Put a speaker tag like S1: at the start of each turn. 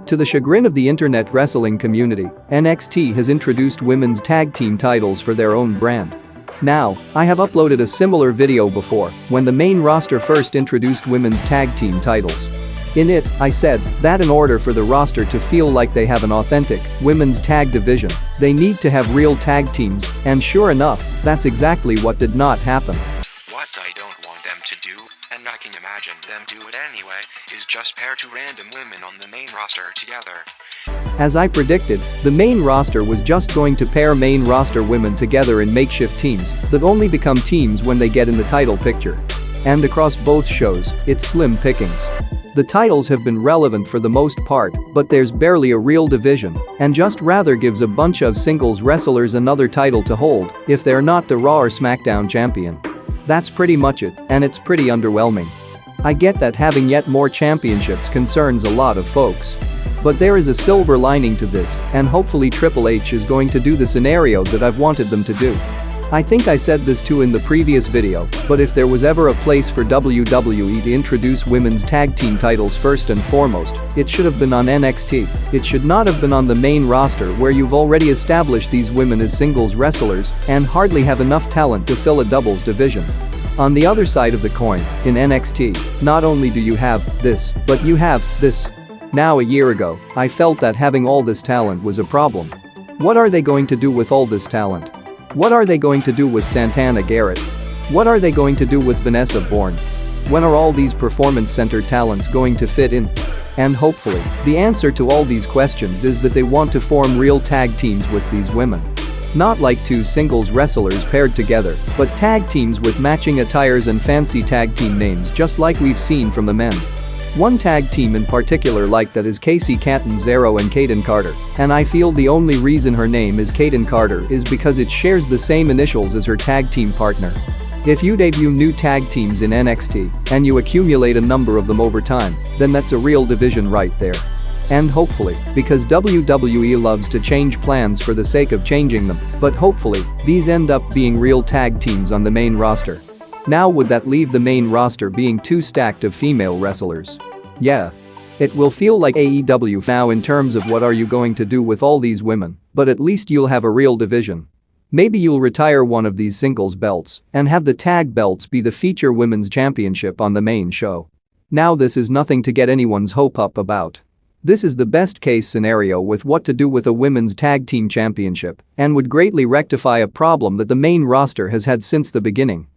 S1: To the chagrin of the internet wrestling community, NXT has introduced women's tag team titles for their own brand. Now, I have uploaded a similar video before, when the main roster first introduced women's tag team titles. In it, I said that in order for the roster to feel like they have an authentic women's tag division, they need to have real tag teams, and sure enough, that's exactly what did not happen.
S2: What I don't want them to do, and I can imagine them do it anyway, is just pair two random women on the main roster together.
S1: As I predicted, the main roster was just going to pair main roster women together in makeshift teams that only become teams when they get in the title picture. And across both shows, it's slim pickings. The titles have been relevant for the most part, but there's barely a real division, and just rather gives a bunch of singles wrestlers another title to hold if they're not the Raw or SmackDown champion. That's pretty much it, and it's pretty underwhelming. I get that having yet more championships concerns a lot of folks. But there is a silver lining to this, and hopefully Triple H is going to do the scenario that I've wanted them to do. I think I said this too in the previous video, but if there was ever a place for WWE to introduce women's tag team titles first and foremost, it should have been on NXT. It should not have been on the main roster where you've already established these women as singles wrestlers and hardly have enough talent to fill a doubles division. On the other side of the coin, in NXT, not only do you have this, but you have this. Now a year ago, I felt that having all this talent was a problem. What are they going to do with all this talent? What are they going to do with Santana Garrett? What are they going to do with Vanessa Bourne? When are all these performance-centered talents going to fit in? And hopefully, the answer to all these questions is that they want to form real tag teams with these women. Not like two singles wrestlers paired together, but tag teams with matching attires and fancy tag team names just like we've seen from the men. One tag team in particular like that is Casey Catanzaro and Kayden Carter, and I feel the only reason her name is Kayden Carter is because it shares the same initials as her tag team partner. If you debut new tag teams in NXT and you accumulate a number of them over time, then that's a real division right there. And hopefully, because WWE loves to change plans for the sake of changing them, but hopefully, these end up being real tag teams on the main roster. Now would that leave the main roster being too stacked of female wrestlers? Yeah. It will feel like AEW now in terms of what are you going to do with all these women, but at least you'll have a real division. Maybe you'll retire one of these singles belts and have the tag belts be the feature women's championship on the main show. Now this is nothing to get anyone's hope up about. This is the best case scenario with what to do with a women's tag team championship and would greatly rectify a problem that the main roster has had since the beginning.